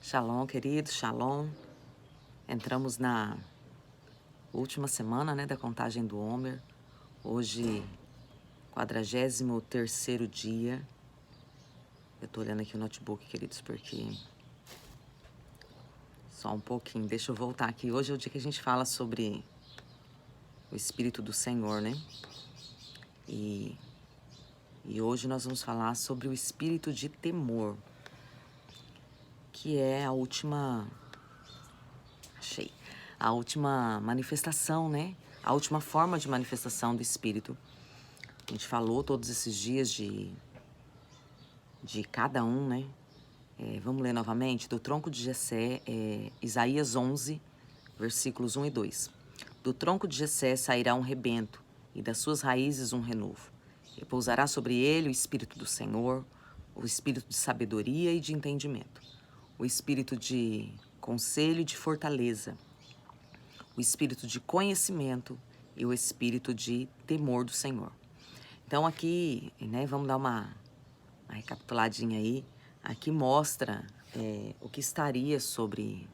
Shalom, querido, shalom. Entramos na última semana, né, da contagem do Homer. Hoje, 43º dia. Eu tô olhando aqui o notebook, queridos, porque... Só um pouquinho, deixa eu voltar aqui. Hoje é o dia que a gente fala sobre o Espírito do Senhor, né? E hoje nós vamos falar sobre o Espírito de temor, que é a última... Achei. A última manifestação, né? A última forma de manifestação do Espírito. A gente falou todos esses dias de cada um, né? Vamos ler novamente? Do tronco de Jessé, Isaías 11, versículos 1 e 2. Do tronco de Jessé sairá um rebento, e das suas raízes um renovo. Repousará sobre ele o Espírito do Senhor, o Espírito de sabedoria e de entendimento, o Espírito de conselho e de fortaleza, o Espírito de conhecimento e o Espírito de temor do Senhor. Então aqui, né, vamos dar uma recapituladinha aí. Aqui mostra o que estaria sobre...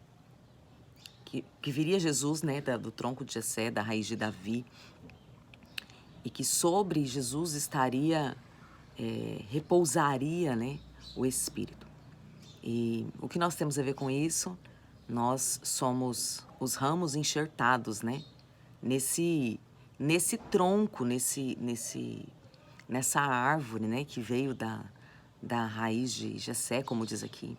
Que viria Jesus, né, do tronco de Jessé, da raiz de Davi, e que sobre Jesus estaria, repousaria, né, o Espírito. E o que nós temos a ver com isso? Nós somos os ramos enxertados, né, nesse tronco, nessa árvore, né, que veio da raiz de Jessé, como diz aqui.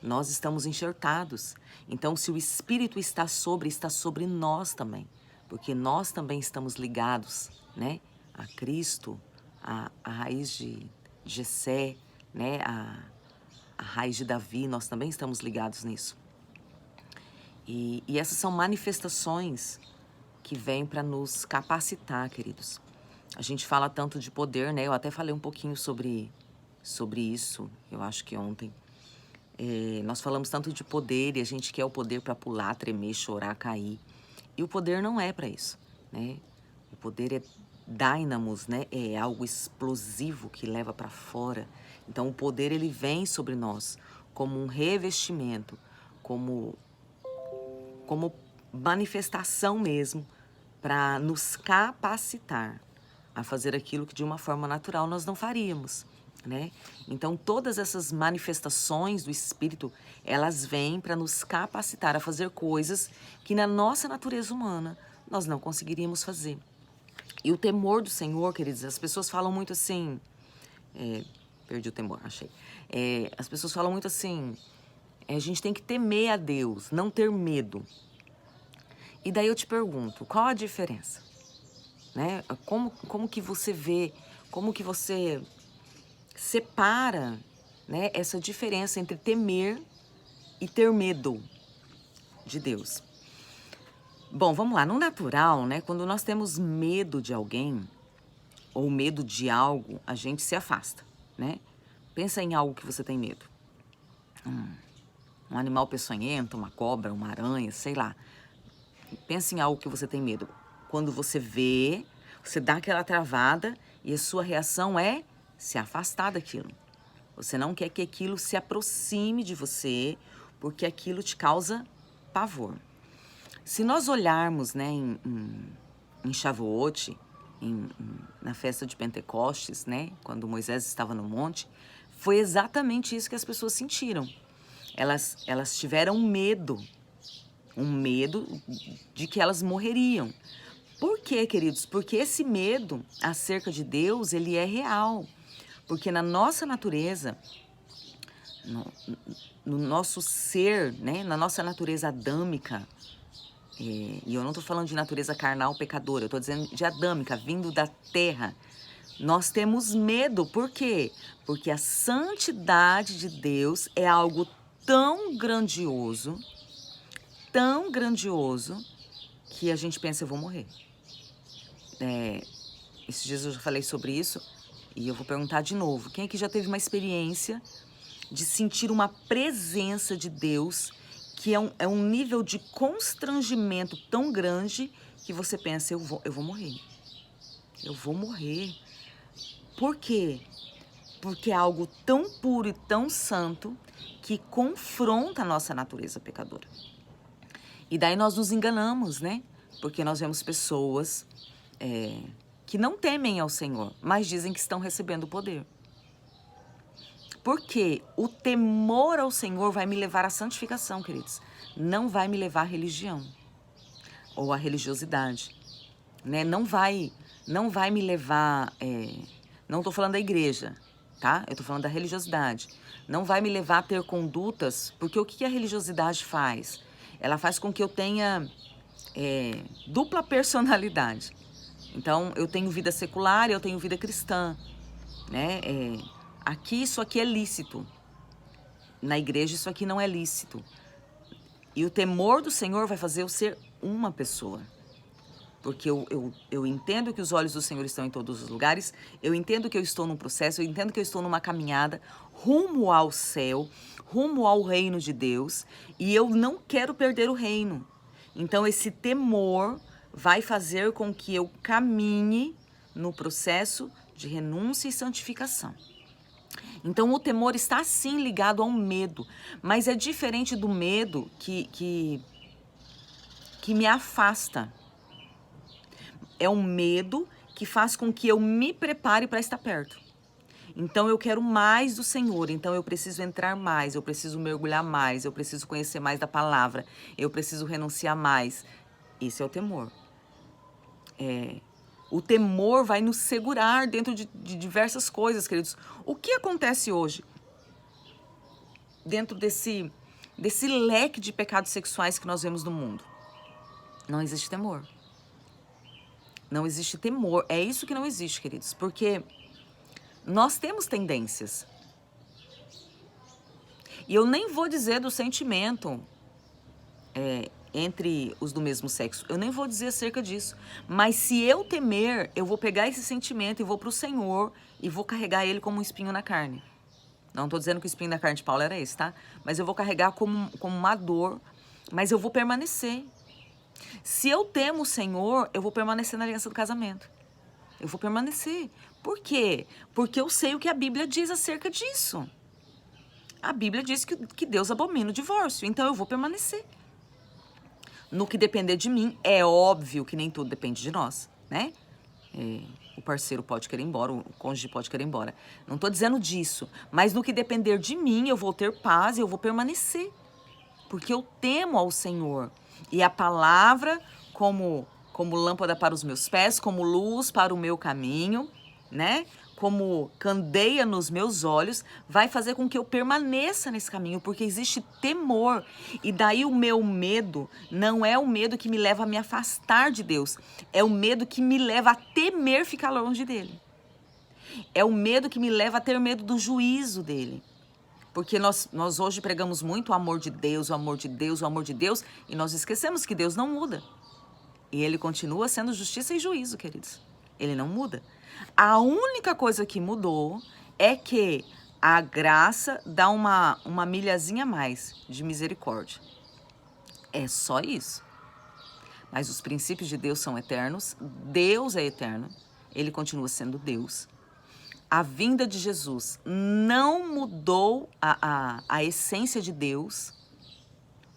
Nós estamos enxertados. Então, se o Espírito está sobre nós também, porque nós também estamos ligados, né, a Cristo, a raiz de Jessé, né, a raiz de Davi, nós também estamos ligados nisso. E essas são manifestações que vêm para nos capacitar, queridos. A gente fala tanto de poder, né? Eu até falei um pouquinho sobre isso, eu acho que ontem. Nós falamos tanto de poder e a gente quer o poder para pular, tremer, chorar, cair. E o poder não é para isso, né? O poder é dynamos, né? É algo explosivo que leva para fora. Então o poder ele vem sobre nós como um revestimento, como manifestação mesmo, para nos capacitar a fazer aquilo que de uma forma natural nós não faríamos, né? Então todas essas manifestações do Espírito, elas vêm para nos capacitar a fazer coisas que na nossa natureza humana nós não conseguiríamos fazer. E o temor do Senhor, queridos, as pessoas falam muito assim... perdi o temor, achei. As pessoas falam muito assim... a gente tem que temer a Deus, não ter medo. E daí eu te pergunto, qual a diferença? Né? Como que você vê, como que você separa, né, essa diferença entre temer e ter medo de Deus? Bom, vamos lá. No natural, né, quando nós temos medo de alguém ou medo de algo, a gente se afasta, né? Pensa em algo que você tem medo. Um animal peçonhento, uma cobra, uma aranha, sei lá. Pensa em algo que você tem medo. Quando você vê, você dá aquela travada e a sua reação é se afastar daquilo. Você não quer que aquilo se aproxime de você, porque aquilo te causa pavor. Se nós olharmos, né, em Shavuot, na festa de Pentecostes, né, quando Moisés estava no monte, foi exatamente isso que as pessoas sentiram. Elas tiveram medo, um medo de que elas morreriam. Por quê, queridos? Porque esse medo acerca de Deus, ele é real. Porque na nossa natureza, no nosso ser, né, na nossa natureza adâmica, e eu não estou falando de natureza carnal pecadora, eu estou dizendo de adâmica, vindo da terra, nós temos medo. Por quê? Porque a santidade de Deus é algo tão grandioso, que a gente pensa, eu vou morrer. Esses dias eu já falei sobre isso e eu vou perguntar de novo. Quem aqui já teve uma experiência de sentir uma presença de Deus que é um nível de constrangimento tão grande que você pensa, eu vou morrer. Eu vou morrer. Por quê? Porque é algo tão puro e tão santo que confronta a nossa natureza pecadora. E daí nós nos enganamos, né? Porque nós vemos pessoas que não temem ao Senhor, mas dizem que estão recebendo o poder. Porque o temor ao Senhor vai me levar à santificação, queridos. Não vai me levar à religião ou à religiosidade, né? Não vai me levar... não estou falando da igreja, tá? Eu estou falando da religiosidade. Não vai me levar a ter condutas, porque o que a religiosidade faz? Ela faz com que eu tenha dupla personalidade. Então, eu tenho vida secular e eu tenho vida cristã, né? Aqui, isso aqui é lícito. Na igreja, isso aqui não é lícito. E o temor do Senhor vai fazer eu ser uma pessoa. Porque eu entendo que os olhos do Senhor estão em todos os lugares, eu entendo que eu estou num processo, eu entendo que eu estou numa caminhada rumo ao céu, rumo ao reino de Deus, e eu não quero perder o reino. Então, esse temor vai fazer com que eu caminhe no processo de renúncia e santificação. Então, o temor está sim ligado ao medo, mas é diferente do medo que me afasta. É um medo que faz com que eu me prepare para estar perto. Então, eu quero mais do Senhor, então eu preciso entrar mais, eu preciso mergulhar mais, eu preciso conhecer mais da palavra, eu preciso renunciar mais. Esse é o temor. O temor vai nos segurar dentro de diversas coisas, queridos. O que acontece hoje? Dentro desse leque de pecados sexuais que nós vemos no mundo. Não existe temor. Não existe temor. É isso que não existe, queridos. Porque nós temos tendências. E eu nem vou dizer do sentimento entre os do mesmo sexo. Eu nem vou dizer acerca disso. Mas se eu temer, eu vou pegar esse sentimento e vou para o Senhor e vou carregar ele como um espinho na carne. Não estou dizendo que o espinho na carne de Paulo era esse, tá? Mas eu vou carregar como uma dor, mas eu vou permanecer. Se eu temo o Senhor, eu vou permanecer na aliança do casamento. Eu vou permanecer. Por quê? Porque eu sei o que a Bíblia diz acerca disso. A Bíblia diz que Deus abomina o divórcio, então eu vou permanecer. No que depender de mim, é óbvio que nem tudo depende de nós, né? O parceiro pode querer ir embora, o cônjuge pode querer ir embora. Não estou dizendo disso, mas no que depender de mim, eu vou ter paz e eu vou permanecer. Porque eu temo ao Senhor. E a palavra, como lâmpada para os meus pés, como luz para o meu caminho, né? Como candeia nos meus olhos, vai fazer com que eu permaneça nesse caminho, porque existe temor. E daí o meu medo não é o medo que me leva a me afastar de Deus, é o medo que me leva a temer ficar longe dele. É o medo que me leva a ter medo do juízo dele. Porque nós hoje pregamos muito o amor de Deus, o amor de Deus, o amor de Deus, e nós esquecemos que Deus não muda. E ele continua sendo justiça e juízo, queridos. Ele não muda. A única coisa que mudou é que a graça dá uma milhazinha a mais de misericórdia. É só isso. Mas os princípios de Deus são eternos, Deus é eterno, ele continua sendo Deus. A vinda de Jesus não mudou a essência de Deus.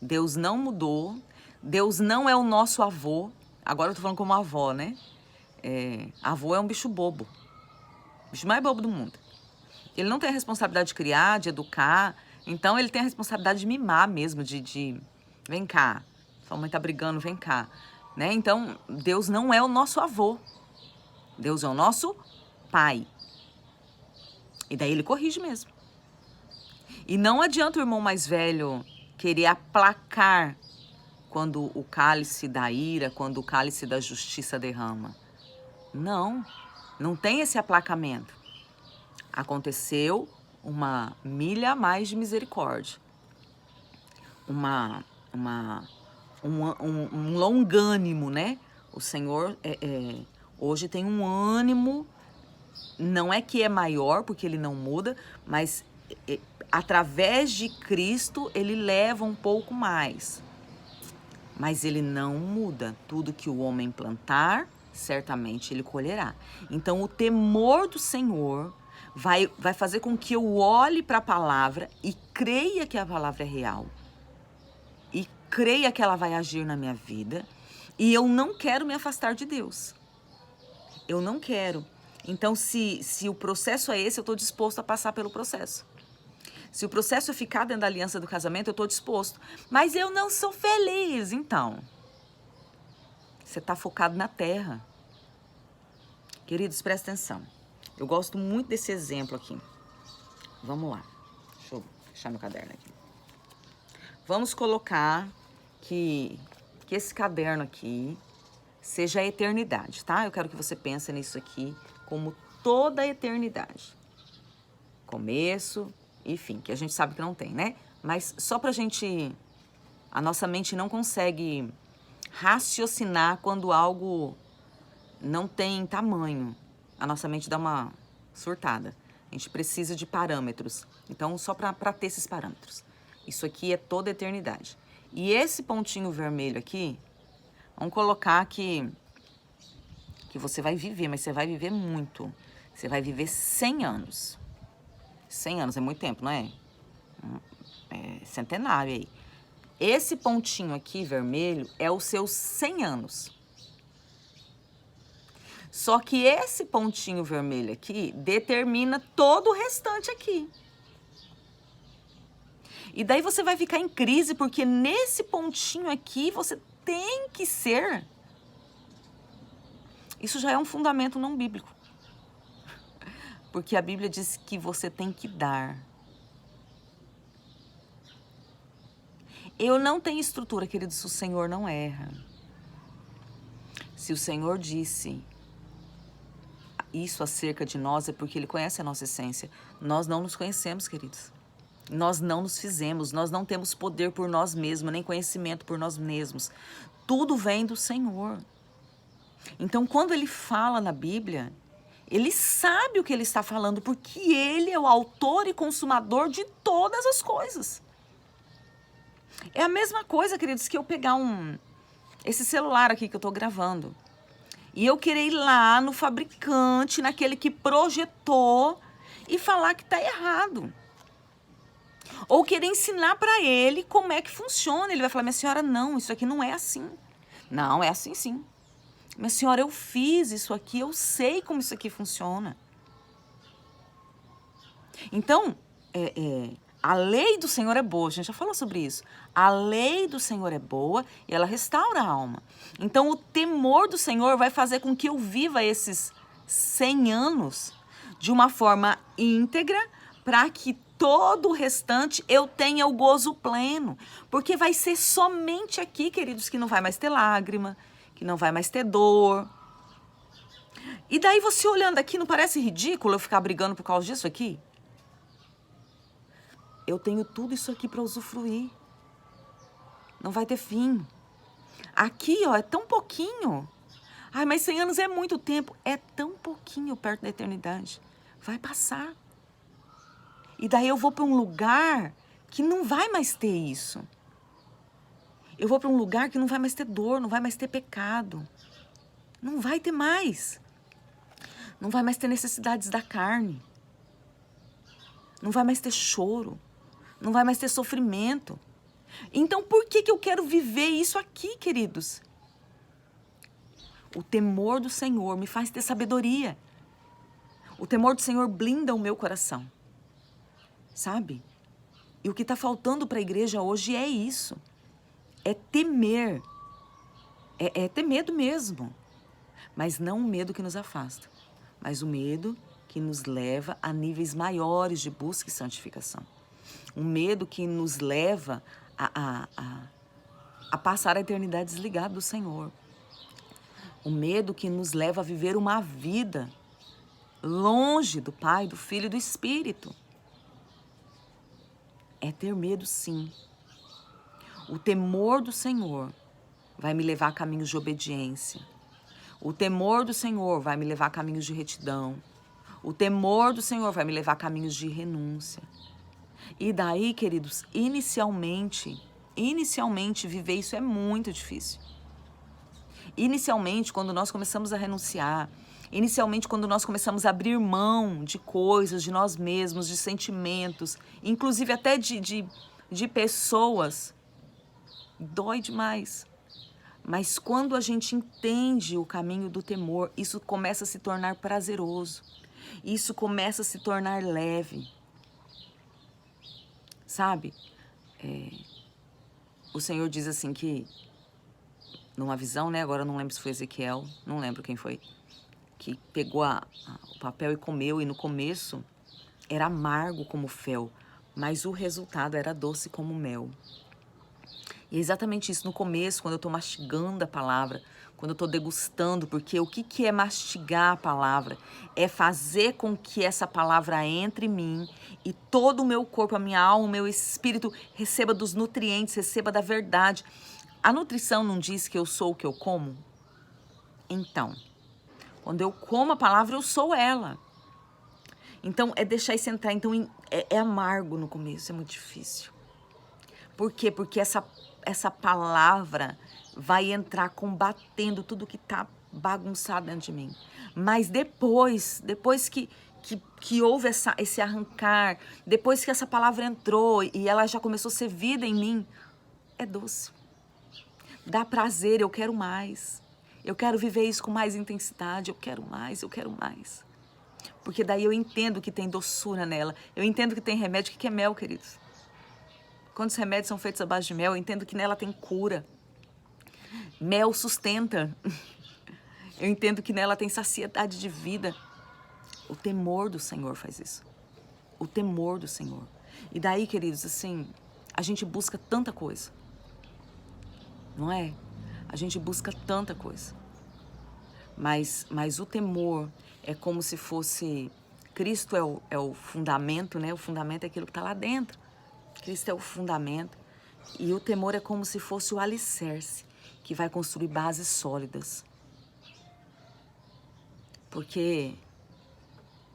Deus não mudou. Deus não é o nosso avô. Agora eu tô falando como avó, né? Avô é um bicho bobo. O bicho mais bobo do mundo. Ele não tem a responsabilidade de criar, de educar. Então ele tem a responsabilidade de mimar mesmo, de vem cá. Sua mãe tá brigando, vem cá. Né? Então Deus não é o nosso avô. Deus é o nosso pai. E daí ele corrige mesmo. E não adianta o irmão mais velho querer aplacar quando o cálice da ira, quando o cálice da justiça derrama. Não, não tem esse aplacamento. Aconteceu uma milha a mais de misericórdia. Um longânimo, né? O Senhor hoje tem um ânimo. Não é que é maior, porque ele não muda, mas através de Cristo ele leva um pouco mais. Mas ele não muda. Tudo que o homem plantar, certamente ele colherá. Então o temor do Senhor vai fazer com que eu olhe para a palavra e creia que a palavra é real. E creia que ela vai agir na minha vida. E eu não quero me afastar de Deus. Eu não quero. Então, se o processo é esse, eu estou disposto a passar pelo processo. Se o processo é ficar dentro da aliança do casamento, eu estou disposto. Mas eu não sou feliz. Então, você está focado na terra. Queridos, presta atenção. Eu gosto muito desse exemplo aqui. Vamos lá. Deixa eu deixar meu caderno aqui. Vamos colocar que esse caderno aqui seja a eternidade, tá? Eu quero que você pense nisso aqui como toda a eternidade. Começo e fim, que a gente sabe que não tem, né? Mas só pra gente... A nossa mente não consegue raciocinar quando algo não tem tamanho. A nossa mente dá uma surtada. A gente precisa de parâmetros. Então, só pra ter esses parâmetros. Isso aqui é toda a eternidade. E esse pontinho vermelho aqui, vamos colocar que você vai viver, mas você vai viver muito. Você vai viver 100 anos. 100 anos é muito tempo, não é? É centenário aí. Esse pontinho aqui vermelho é os seus 100 anos. Só que esse pontinho vermelho aqui determina todo o restante aqui. E daí você vai ficar em crise, porque nesse pontinho aqui você tem que ser. Isso já é um fundamento não bíblico. Porque a Bíblia diz que você tem que dar. Eu não tenho estrutura, queridos, se o Senhor não erra. Se o Senhor disse isso acerca de nós, é porque Ele conhece a nossa essência. Nós não nos conhecemos, queridos. Nós não nos fizemos, nós não temos poder por nós mesmos, nem conhecimento por nós mesmos. Tudo vem do Senhor. Então, quando Ele fala na Bíblia, Ele sabe o que Ele está falando, porque Ele é o autor e consumador de todas as coisas. É a mesma coisa, queridos, que eu pegar esse celular aqui que eu estou gravando. E eu querer ir lá no fabricante, naquele que projetou, e falar que está errado. Ou querer ensinar para ele como é que funciona. Ele vai falar, minha senhora, não, isso aqui não é assim. Não, é assim sim. Minha senhora, eu fiz isso aqui, eu sei como isso aqui funciona. Então, a lei do Senhor é boa, a gente já falou sobre isso. A lei do Senhor é boa e ela restaura a alma. Então, o temor do Senhor vai fazer com que eu viva esses 100 anos de uma forma íntegra, para que todo o restante eu tenha o gozo pleno. Porque vai ser somente aqui, queridos, que não vai mais ter lágrima, que não vai mais ter dor. E daí você olhando aqui, não parece ridículo eu ficar brigando por causa disso aqui? Eu tenho tudo isso aqui para usufruir. Não vai ter fim. Aqui, ó, é tão pouquinho. Ai, mas 100 anos é muito tempo. É tão pouquinho perto da eternidade. Vai passar. E daí eu vou para um lugar que não vai mais ter isso. Eu vou para um lugar que não vai mais ter dor, não vai mais ter pecado. Não vai ter mais. Não vai mais ter necessidades da carne. Não vai mais ter choro. Não vai mais ter sofrimento. Então, por que eu quero viver isso aqui, queridos? O temor do Senhor me faz ter sabedoria. O temor do Senhor blinda o meu coração. Sabe? E o que está faltando para a igreja hoje é isso. É temer. É ter medo mesmo. Mas não o medo que nos afasta. Mas o medo que nos leva a níveis maiores de busca e santificação. Um medo que nos leva a passar a eternidade desligado do Senhor. O medo que nos leva a viver uma vida longe do Pai, do Filho e do Espírito. É ter medo, sim. O temor do Senhor vai me levar a caminhos de obediência. O temor do Senhor vai me levar a caminhos de retidão. O temor do Senhor vai me levar a caminhos de renúncia. E daí, queridos, inicialmente, viver isso é muito difícil. Inicialmente, quando nós começamos a renunciar Inicialmente, quando nós começamos a abrir mão de coisas, de nós mesmos, de sentimentos, inclusive até de pessoas, dói demais. Mas quando a gente entende o caminho do temor, isso começa a se tornar prazeroso. Isso começa a se tornar leve. Sabe? O Senhor diz assim que, numa visão, né? Agora eu não lembro se foi Ezequiel, não lembro quem foi, que pegou o papel e comeu, e no começo era amargo como fel, mas o resultado era doce como mel. E é exatamente isso, no começo, quando eu estou mastigando a palavra, quando eu estou degustando, porque o que é mastigar a palavra? É fazer com que essa palavra entre em mim e todo o meu corpo, a minha alma, o meu espírito receba dos nutrientes, receba da verdade. A nutrição não diz que eu sou o que eu como? Então, quando eu como a palavra, eu sou ela. Então, é deixar isso entrar. Então, é amargo no começo, é muito difícil. Por quê? Porque essa palavra vai entrar combatendo tudo que está bagunçado dentro de mim. Mas depois que houve esse arrancar, depois que essa palavra entrou e ela já começou a ser vida em mim, é doce. Dá prazer, eu quero mais. Eu quero viver isso com mais intensidade, eu quero mais, eu quero mais. Porque daí eu entendo que tem doçura nela, eu entendo que tem remédio. O que é mel, queridos? Quando os remédios são feitos à base de mel, eu entendo que nela tem cura. Mel sustenta. Eu entendo que nela tem saciedade de vida. O temor do Senhor faz isso. O temor do Senhor. E daí, queridos, assim, a gente busca tanta coisa. Não é? A gente busca tanta coisa. Mas o temor é como se fosse... Cristo é o fundamento, né? O fundamento é aquilo que está lá dentro. Cristo é o fundamento. E o temor é como se fosse o alicerce que vai construir bases sólidas. Porque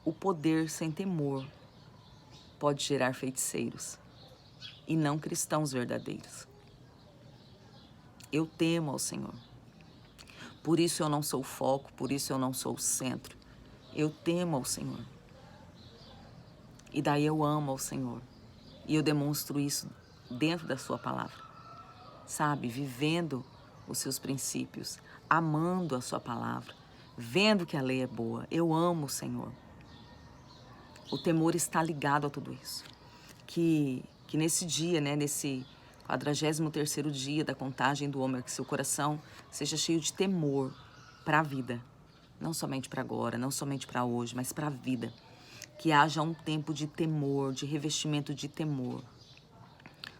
o poder sem temor pode gerar feiticeiros e não cristãos verdadeiros. Eu temo ao Senhor. Por isso eu não sou o foco, por isso eu não sou o centro. Eu temo ao Senhor. E daí eu amo ao Senhor. E eu demonstro isso dentro da sua palavra. Sabe? Vivendo os seus princípios, amando a sua palavra, vendo que a lei é boa. Eu amo o Senhor. O temor está ligado a tudo isso. Que nesse dia, né, nesse 43º dia da contagem do Homer, que seu coração seja cheio de temor para a vida. Não somente para agora, não somente para hoje, mas para a vida. Que haja um tempo de temor, de revestimento de temor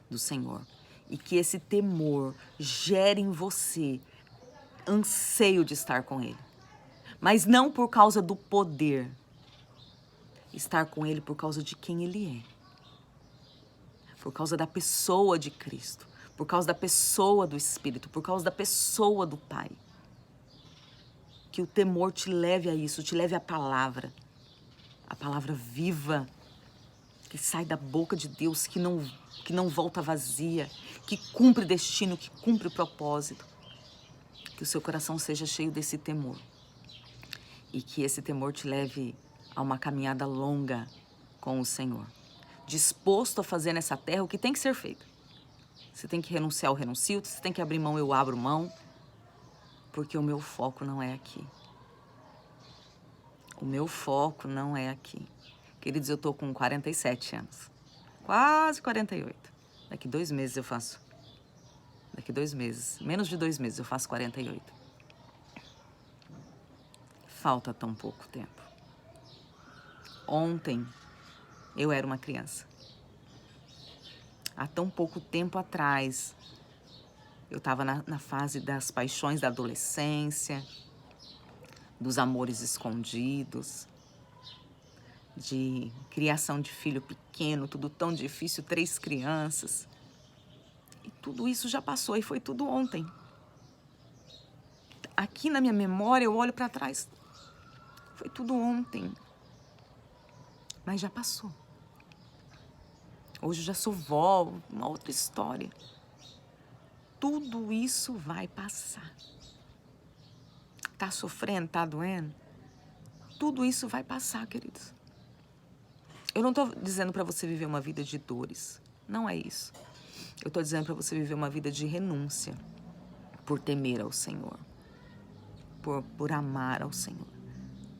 do Senhor. E que esse temor gere em você anseio de estar com Ele. Mas não por causa do poder. Estar com Ele por causa de quem Ele é. Por causa da pessoa de Cristo. Por causa da pessoa do Espírito. Por causa da pessoa do Pai. Que o temor te leve a isso, te leve à palavra. A palavra viva. Que sai da boca de Deus, que não volta vazia. Que cumpre destino, que cumpre propósito. Que o seu coração seja cheio desse temor. E que esse temor te leve a uma caminhada longa com o Senhor. Disposto a fazer nessa terra o que tem que ser feito. Você tem que renunciar, eu renuncio. Você tem que abrir mão, eu abro mão. Porque o meu foco não é aqui. O meu foco não é aqui. Queridos, eu tô com 47 anos. Quase 48. Daqui 2 meses eu faço. Daqui 2 meses. Menos de 2 meses eu faço 48. Falta tão pouco tempo. Ontem eu era uma criança. Há tão pouco tempo atrás, eu estava na fase das paixões da adolescência, dos amores escondidos, de criação de filho pequeno, tudo tão difícil, 3 crianças. E tudo isso já passou e foi tudo ontem. Aqui na minha memória eu olho para trás, foi tudo ontem. Mas já passou. Hoje eu já sou vó, uma outra história. Tudo isso vai passar. Tá sofrendo, tá doendo? Tudo isso vai passar, queridos. Eu não estou dizendo para você viver uma vida de dores. Não é isso. Eu estou dizendo para você viver uma vida de renúncia por temer ao Senhor, por amar ao Senhor.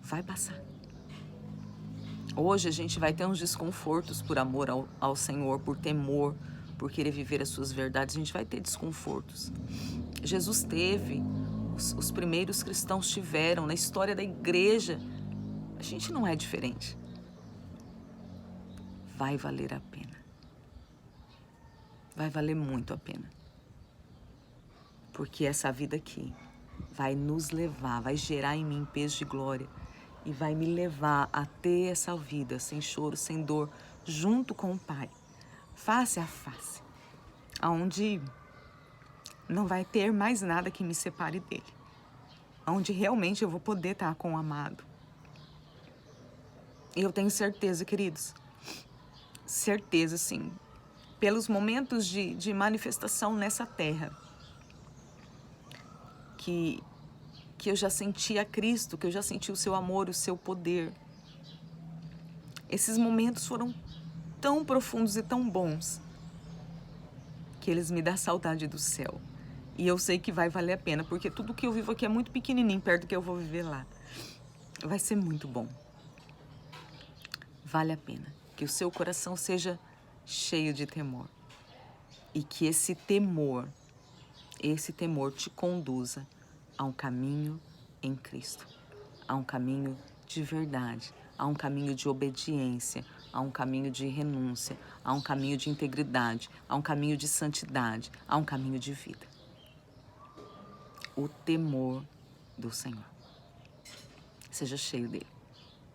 Vai passar. Hoje a gente vai ter uns desconfortos por amor ao Senhor, por temor, por querer viver as suas verdades. A gente vai ter desconfortos. Jesus teve, os primeiros cristãos tiveram, na história da igreja. A gente não é diferente. Vai valer a pena. Vai valer muito a pena. Porque essa vida aqui vai nos levar, vai gerar em mim peso de glória e vai me levar a ter essa vida sem choro, sem dor, junto com o Pai, face a face, onde não vai ter mais nada que me separe dele, onde realmente eu vou poder estar com o amado. E eu tenho certeza, queridos, certeza sim, pelos momentos de manifestação nessa terra, que eu já senti a Cristo, que eu já senti o seu amor, o seu poder. Esses momentos foram tão profundos e tão bons que eles me dão saudade do céu. E eu sei que vai valer a pena, porque tudo que eu vivo aqui é muito pequenininho perto do que eu vou viver lá. Vai ser muito bom. Vale a pena. Que o seu coração seja cheio de temor. E que esse temor te conduza a um caminho em Cristo, a um caminho de verdade, a um caminho de obediência, a um caminho de renúncia, a um caminho de integridade, a um caminho de santidade, a um caminho de vida. O temor do Senhor. Seja cheio dele,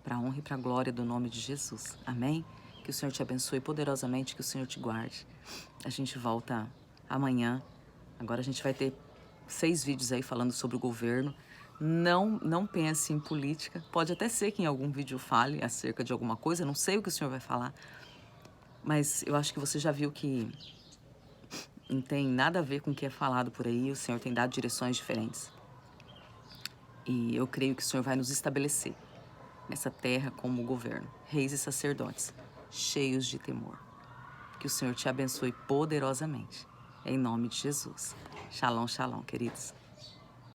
para a honra e para a glória do nome de Jesus. Amém? Que o Senhor te abençoe poderosamente, que o Senhor te guarde. A gente volta amanhã. Agora a gente vai ter 6 vídeos aí falando sobre o governo. Não pense em política. Pode até ser que em algum vídeo fale acerca de alguma coisa. Não sei o que o Senhor vai falar. Mas eu acho que você já viu que não tem nada a ver com o que é falado por aí. O Senhor tem dado direções diferentes. E eu creio que o Senhor vai nos estabelecer nessa terra como governo. Reis e sacerdotes, cheios de temor. Que o Senhor te abençoe poderosamente. Em nome de Jesus. Shalom, shalom, queridos.